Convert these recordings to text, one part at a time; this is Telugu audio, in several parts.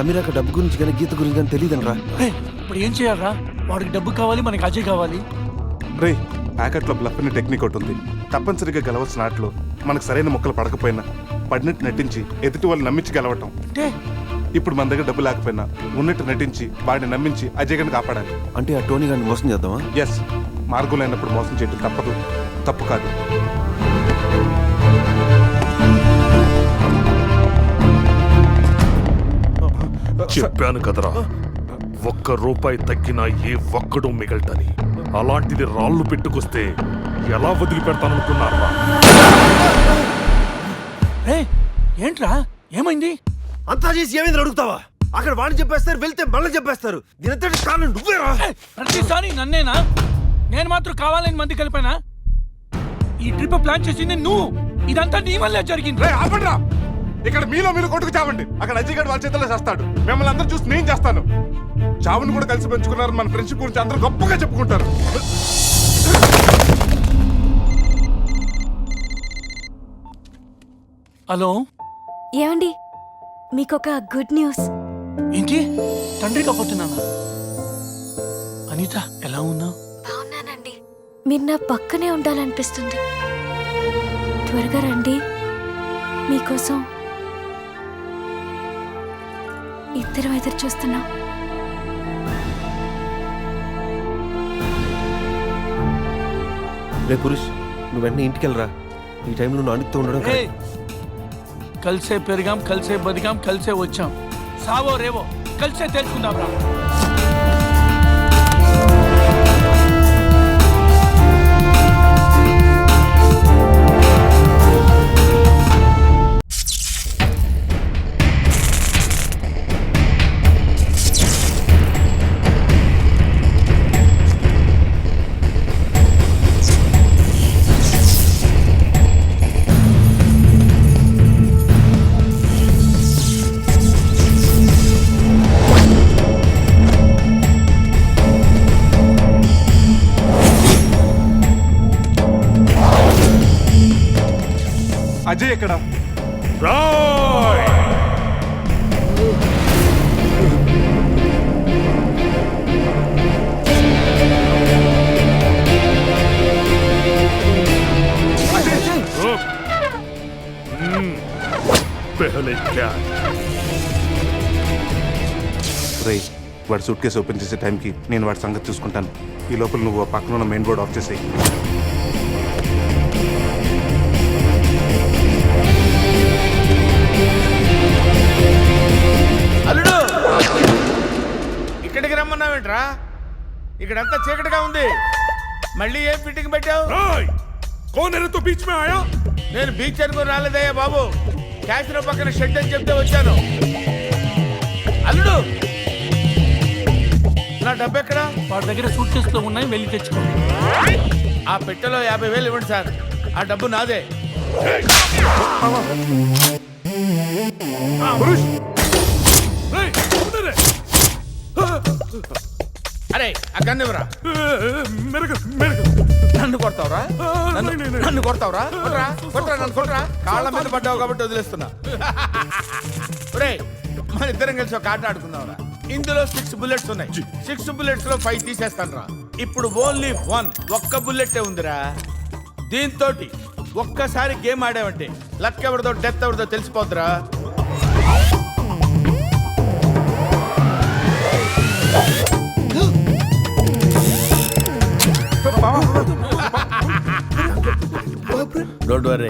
సమీరాక డబ్బు గురించి కానీ గీత గురించి కానీ తెలియదనరా. ఇప్పుడు ఏం చేయాలరా? వాడికి డబ్బు కావాలి, మనకి అజయ్ కావాలి. రే ప్యాకెట్లో బ్లఫ్ అనే టెక్నిక్ ఒకటి ఉంది. తప్పనిసరిగా గెలవలసిన ఆటలో మనకు సరైన మొక్కలు పడకపోయినా పడినట్టు నటించి ఎదుటి వాళ్ళు నమ్మించి గెలవటం. ఇప్పుడు మన దగ్గర డబ్బు లేకపోయినా ఉన్నట్టు నటించి వాడిని నమ్మించి అజయ్ గారిని కాపాడాలి. అంటే ఆ టోనీ గారిని మోసం చేద్దామా? ఎస్, మార్గం లేనప్పుడు మోసం చేయడం తప్పదు, తప్పు కాదు. చెప్పాను కదరా, ₹1 తగ్గినా ఏ ఒక్కడు మిగలటని. అలాంటిది రాళ్ళు పెట్టుకొస్తే ఎలా వదిలిపెడతాననుకున్నారా? ఏంట్రా ఏమైంది? అంతా చేసి ఏమైంది అడుగుతావా? అక్కడ వాడిని చెప్పేస్తారు, వెళ్తే మళ్ళీ చెప్పేస్తారు. దీని కారణం నువ్వేరా. ప్రతిసారి నన్నేనా? నేను మాత్రం కావాలని మంది కలిపానా? ఈ ట్రిప్ ప్లాన్ చేసింది నువ్వు. ఇదంతా నీ వల్లే జరిగింది. ఆపండ్రా, ఇక్కడ మీలో మీరు కొట్టుకు చావండి. అక్కడ అజయ్ గారు వాళ్ళ చేతిలో చేస్తాడు. మిమ్మల్ని అందరూ చూసి నేను చేస్తాను. చావుని కూడా కలిసి పెంచుకున్నారు. మన ఫ్రెండ్షిప్ గురించి అందరూ గొప్పగా చెప్పుకుంటారు. హలో, ఏమండి, మీకొక గుడ్ న్యూస్. ఏంటి? తండ్రి కాబోతున్నానా? అనిత ఎలా ఉన్నావు? బాగున్నానండి. మీరు నా పక్కనే ఉండాలనిపిస్తుంది. త్వరగా రండి, మీకోసం ఇద్దరం ఎదురు చూస్తున్నాం. రే పురుష్, నువ్వు వెంటనే ఇంటికి వెళ్ళరా. ఈ టైంలో నువ్వు అనితో ఉండడం కలిసే పెరిగాం, కలిసే బతికాం, కలిసే వచ్చాం. సావో రేవో కలిసే తెలుసుకుందాం రా. అజయ్ ఎక్కడ? రేయ్, వాడి సూట్ కేసు ఓపెన్ చేసే టైంకి నేను వాడి సంగతి చూసుకుంటాను. ఈ లోపల నువ్వు ఆ పక్కన ఉన్న మెయిన్ బోర్డ్ ఆఫ్ చేసేయి. అల్లుడు, ఇక్కడికి రమ్మన్నావేంట్రా? ఇక్కడంతా చీకటిగా ఉంది. మళ్ళీ ఏం ఫిట్టింగ్ పెట్టావు? నేను బీచ్ అనుకుని రాలేదయ్యా బాబు. క్యాసినో పక్కన షెడ్ అని చెప్తే వచ్చాను. అల్లుడు, నా డబ్బు ఎక్కడా? వాడి దగ్గర సూట్ కేసులో ఉన్నాయి, వెళ్ళి తెచ్చుకోండి. ఆ పెట్టెలో 50,000 ఇవ్వండి సార్. ఆ డబ్బు నాదే. అరే ఆ గన్ను ఇవ్వరా. నన్ను కొడతావురా? నన్ను కొడతావురా? కొట్రా కొట్రా, నన్ను కొట్రా. కాళ్ళ మీద పడ్డావు కాబట్టి వదిలేస్తున్నా. రే, మన ఇద్దరం కలిసి ఒక ఆట ఆడుకుందాంరా. ఇందులో 6 బుల్లెట్స్ ఉన్నాయి. 6 బుల్లెట్స్ లో 5 తీసేస్తాను రా. ఇప్పుడు ఓన్లీ 1 ఒక్క బుల్లెట్టే ఉందిరా. దీంతో ఒక్కసారి గేమ్ ఆడావంటే లక్ ఎవరిదో డెత్ ఎవరిదో తెలిసిపోద్దురా. Don't worry.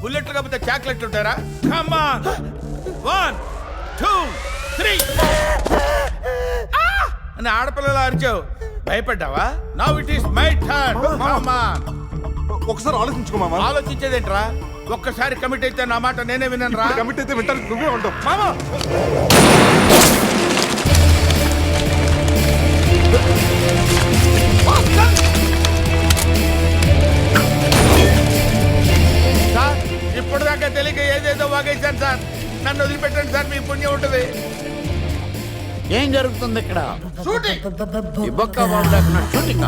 బుల్లెట్లు కాకపోతే చాక్లెట్లు ఉంటారా? కమ్ ఆన్, 1 2 3 అని ఆడపిల్లలు అరిచావు. భయపడ్డావా? Now it is my turn. Come on. ఒకసారి ఆలోచించుకో మామా. ఆలోచించేదేంట్రా? ఒక్కసారి కమిట్ అయితే నా మాట నేనే విన్నాను రా. కమిట్ అయితే వింటారు, నువ్వే ఉంటావు మామా. సార్, ఇప్పటిదాకా తెలియక ఏదేదో వాగేశాను సార్. నన్ను వదిలిపెట్టండి సార్, మీ పుణ్యం ఉంటుంది. ఏం జరుగుతుంది ఇక్కడ? షూటింగ్. ఈ బొక్క బాబు షూటింగ్.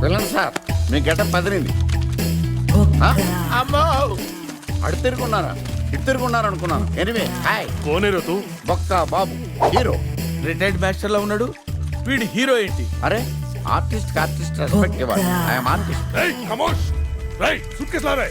వెళ్ళండి సార్, మీ గెటప్ పదిరింది. అమ్మో అడు తిరుగున్నారా ఇటు తిరుగున్నారు అనుకున్నాను. ఎనివే హాయ్, కోనేరు తూ బొక్క బాబు హీరో. రిటైర్డ్ మాస్టర్ లో ఉన్నాడు, వీడి హీరో ఏంటి? అరే ఆర్టిస్ట్ ఆర్టిస్ట్ రెస్పెక్ట్ ఇవ్వాలి. I'm artist. రేయ్ ఖమోష్ రేయ్ సూట్కేస్ లా రే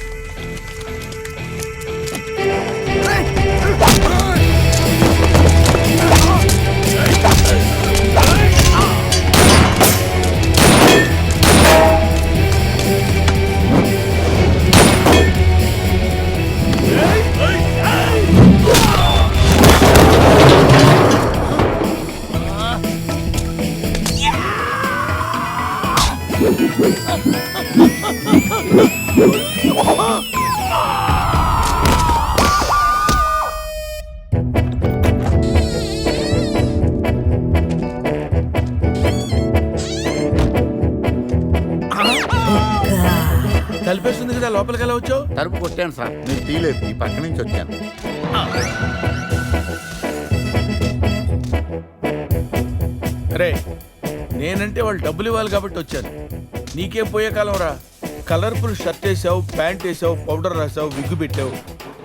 కలిపేస్తుంది కదా, లోపలికి ఎలా వచ్చావు? తలుపు కొట్టాను సార్, మీరు తీలేదు. ఈ పక్క నుంచి వచ్చాను. రే, నేనంటే వాళ్ళు డబ్బులు ఇవ్వాలి కాబట్టి వచ్చాను. నీకేం పోయే కాలం రా. కలర్ఫుల్ షర్ట్ వేసావు, ప్యాంట్ వేసావు, పౌడర్ రాసావు, విగ్గు పెట్టావు.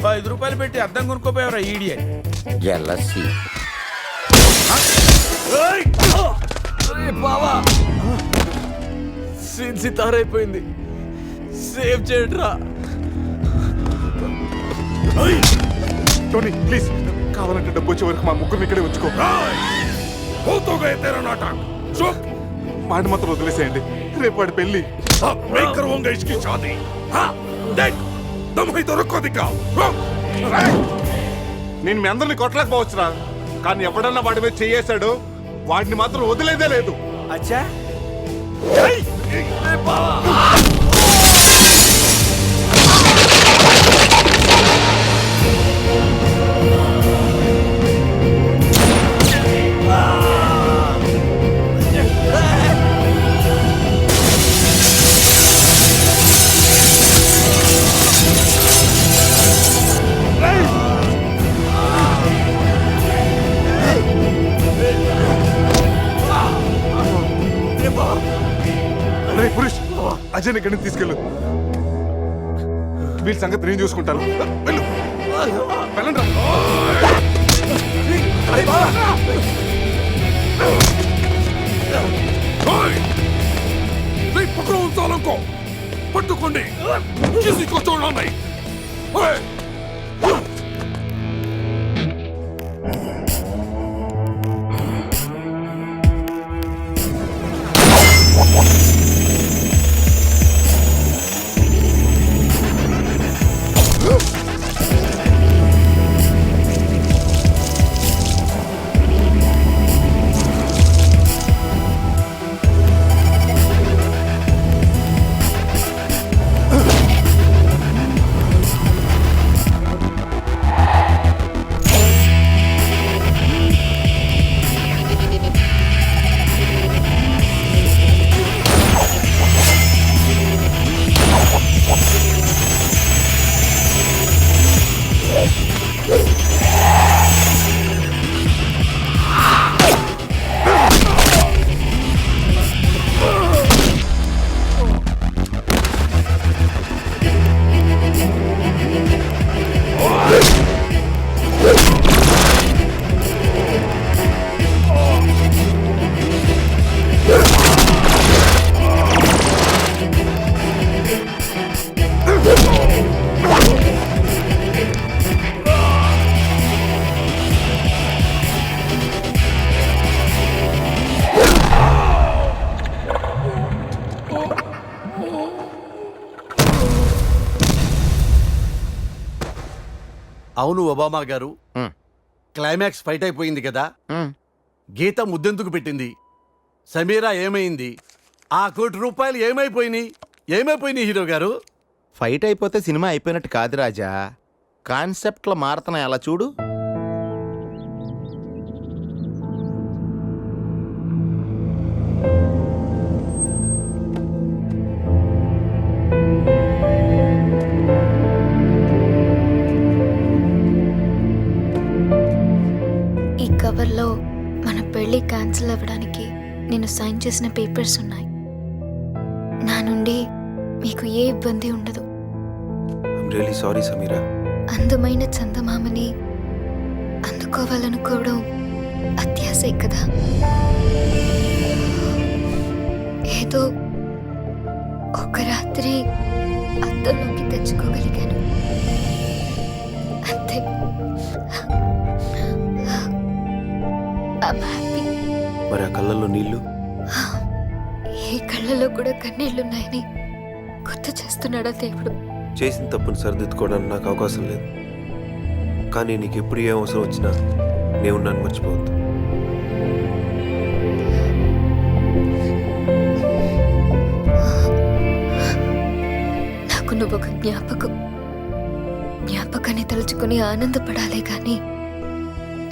5 రూపాయలు పెట్టి అద్దం కొనుక్కోపోయావురా ఈడియట్. జెలసీ. బావా సీన్ సితారైపోయింది, సేవ్ చేయడ్రా. టోనీ ప్లీజ్, కావాలంటే డబ్బు వచ్చే వరకు మా ముగ్గురు ఇక్కడే ఉంచుకో. హోతో గయే తేరా నాటక్ చూప్ వాడిని మాత్రం వదిలేసేయండి, రేపు వాడి పెళ్లి. अब मैं करवाऊंगा इसकी शादी. हाँ देख तुम ही तो रखो दिखाओ. నేను మీ అందరిని కొట్టలేకపోవచ్చురా, కానీ ఎవడన్నా వాడి మీద చేయేశాడు, వాడిని మాత్రం వదిలేదే లేదు. అచ్చా రే పురుష్, అజయ్ ఇక్కడి నుంచి తీసుకెళ్ళు. వీళ్ళ సంగతి నేను చూసుకుంటాను. వెళ్ళు వెళ్ళండి नहीं पकड़ो उन सालों को, पट्टुकोंडी किसी को छोड़ना नहीं. ओए అవును ఒబామా గారు, క్లైమాక్స్ ఫైట్ అయిపోయింది కదా. గీత ముద్దెందుకు పెట్టింది? సమీరా ఏమైంది? ఆ ₹1 ఏమైపోయినాయి హీరో గారు? ఫైట్ అయిపోతే సినిమా అయిపోయినట్టు కాదు రాజా, కాన్సెప్ట్లో మారుతున్నాయి. అలా చూడు. ఈ కవర్లో మన పెళ్లి క్యాన్సిల్ అవ్వడానికి నేను సైన్ చేసిన పేపర్స్ ఉన్నాయి. నా నుండి మీకు ఏ ఇబ్బంది ఉండదు. I'm really sorry Sameera. అందమైన చందమామని అందుకోవాలనుకోవడం అత్యాశే కదా. ఏదో ఒక రాత్రి అద్దంలోకి తెచ్చుకోగలిగాను అంతే. I'm happy. మరి ఆ కళ్ళల్లో నీళ్లు? ఏ కళ్ళలో కూడా కన్నీళ్లున్నాయని గుర్తు చేస్తున్నాడా దేవుడు? చేసిన తప్పును సరిదిద్దుకోవడానికి నాకు అవకాశం లేదు. కానీ నీకు ఎప్పుడు ఏ అవసరం వచ్చినా నేను నన్ను మర్చిపోవద్దు. నాకు నువ్వు ఒక జ్ఞాపకాన్ని తలుచుకుని ఆనందపడాలే గాని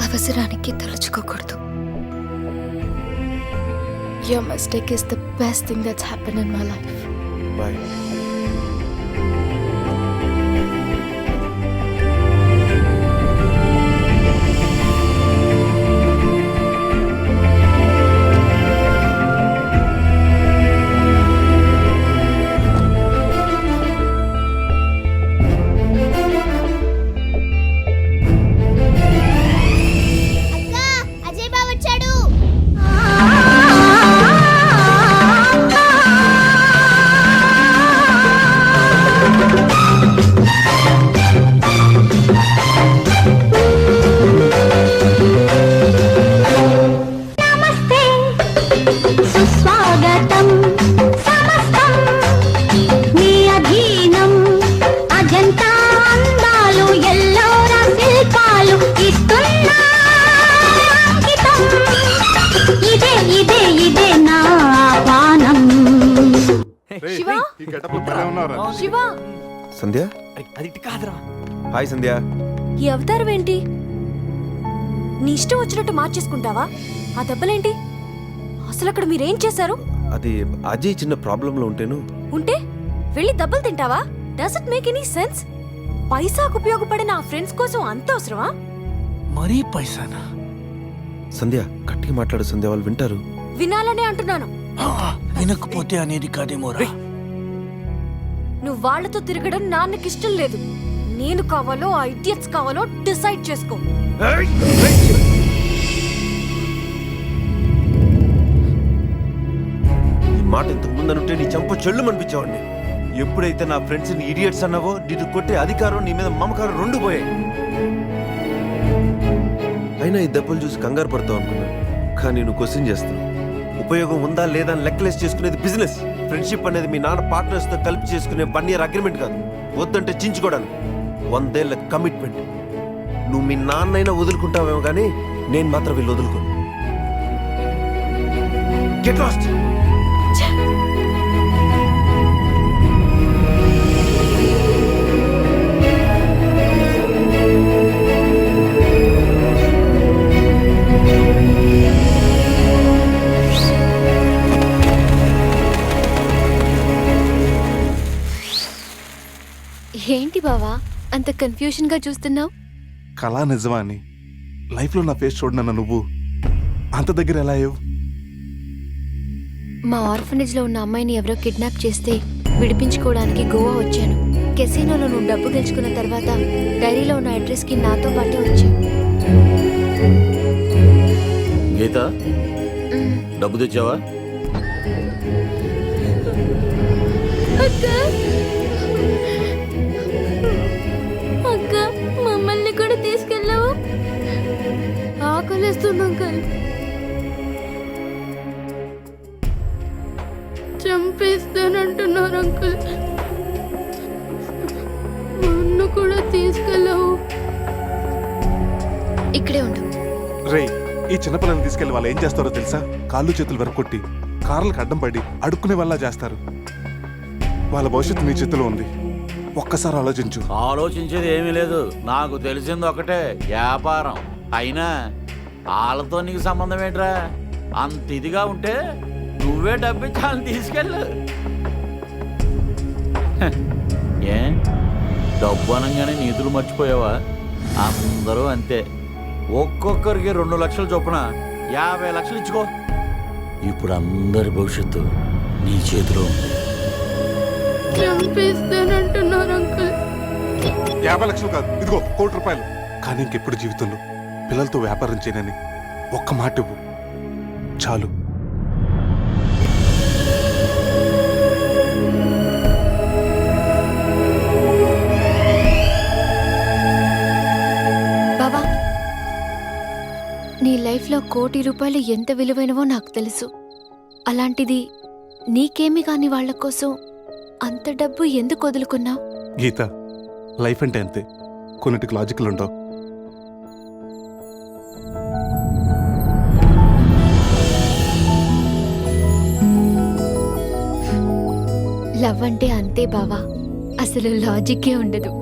అవసరానికి తలుచుకోకూడదు. Your mistake is the best thing that's happened in my life. Bye. Ajay బావ వచ్చాడు. నమస్తే సుస్వాగతం సమస్తం మీ అధీనం. అజంతా అందాలు ఎల్లోరా శిల్పాలు ఇస్తున్నా అంకితం. ఇదే నా పానం. రేయ్, ఈ గెటప్లో భలే ఉన్నావురా. శివ, సంధ్య. హాయ్ సంధ్య. ఈ అవతారం ఏంటి? నీ ఇష్టం వచ్చినట్టు మార్చేసుకుంటావా? ఆ దెబ్బలేంటి? అసలు అక్కడ మీరేం చేశారు? అది అజయ్ చిన్న ప్రాబ్లంలో ఉంటేను. ఉంటే వెళ్ళి దెబ్బలు తింటావా? Does it make any sense? పైసాకు ఉపయోగపడిన ఆ ఫ్రెండ్స్ కోసం అంత అవసరమా? మరీ పైసానా? సంధ్య గట్టిగా మాట్లాడు సంధ్య, వాళ్ళు వింటారు. వినాలనే అంటున్నాను. వినకపోతే అనేది కాదేమోరా. నువ్వు వాళ్ళతో తిరగడం నాన్నకి ఇష్టం లేదు. నేను కావాలో ఆ ఇడియట్స్ కావాలో డిసైడ్ చేసుకో. ఈ మాట ఇంతకు ముందు అనుంటే నీ చెంప చెల్లు అనిపించేవాడిని. ఎప్పుడైతే నా ఫ్రెండ్స్ ని ఇడియట్స్ అన్నావో నిన్ను కొట్టే అధికారం నీ మీద మమకారం రెండు పోయాయి. అయినా ఈ దెబ్బలు చూసి కంగారు పడతావు అనుకున్నా, కానీ నువ్వు క్వశ్చన్ చేస్తావు. ఉపయోగం ఉందా లేదా అని లెక్కలేసి చేసుకునేది బిజినెస్. ఫ్రెండ్షిప్ అనేది మీ నాన్న పార్ట్నర్స్ తో కలిపి చేసుకునే 1 year అగ్రిమెంట్ కాదు. వద్దంటే చించుకోవడానికి 100 ఏళ్ల కమిట్మెంట్. నువ్వు మీ నాన్నైనా వదులుకుంటావేమో కానీ నేను మాత్రం వీళ్ళు వదులుకోను. Get lost. ఏంటి బావా అంత కన్ఫ్యూజన్ గా చూస్తున్నావు? కళా నిజమా అని లైఫ్లో నా ఫేస్ చూడనన్న నువ్వు అంత దగ్గర ఎలా అయ్యావు? మా ఆర్ఫనేజ్ లో ఉన్న అమ్మాయిని ఎవరో కిడ్నాప్ చేస్తే విడిపించుకోవడానికి గోవా వచ్చాను. కెసినోలో నువ్వు డబ్బు గెలుచుకున్న తర్వాత డైరీలో ఉన్న అడ్రస్ కి నాతో పాటే వచ్చావు. గీత, డబ్బు తెచ్చావా? అక్క, మమ్మల్ని కూడా తీసుకెళ్ళావు? ఆకలిస్తుంది అంకల్. చంపేస్తానంటున్నారు అంకుల్. నన్ను కూడా తీసుకెళ్ళావు. ఇక్కడే ఉండు. రేయ్, ఈ చిన్నపిల్లల్ని తీసుకెళ్లి వాళ్ళు ఏం చేస్తారో తెలుసా? కాళ్ళు చేతులు వెరకొట్టి కార్లకు అడ్డం పడి అడుక్కునే వల్ల చేస్తారు. వాళ్ళ భవిష్యత్తు నీ చేతిలో ఉంది. ఒక్కసారి ఆలోచించు. ఆలోచించేది ఏమీ లేదు. నాకు తెలిసింది ఒకటే, వ్యాపారం. అయినా వాళ్ళతో నీకు సంబంధం ఏంట్రా? అంత ఇదిగా ఉంటే నువ్వే డబ్బిచ్చి వాళ్ళని తీసుకెళ్ళు. ఏ డబ్బు అనగానే నీతులు మర్చిపోయావా? అందరూ అంతే. ఒక్కొక్కరికి 2 లక్షలు చొప్పున 50 లక్షలు ఇచ్చుకో. ఇప్పుడు అందరి భవిష్యత్తు నీ చేతిలో ఉంది. చంపేస్తానంటున్నారు అంకుల్. 50 లక్షలు కాదు, ఇదిగో 1 కోటి రూపాయలు. కానీ ఇంకెప్పుడు జీవితంలో పిల్లలతో వ్యాపారం చేయనని ఒక్క మాట ఇవ్వు చాలు. బాబా, నీ లైఫ్లో 1 కోటి రూపాయలు ఎంత విలువైనవో నాకు తెలుసు. అలాంటిది నీకేమి కాని వాళ్ళ కోసం అంత డబ్బు ఎందుకు వదులుకున్నావు? గీత, లైఫ్ అంటే అంతే, కొన్నిటికి లాజికల్ ఉండవు. లవ్ అంటే అంతే బావా, అసలు లాజిక్కే ఉండదు.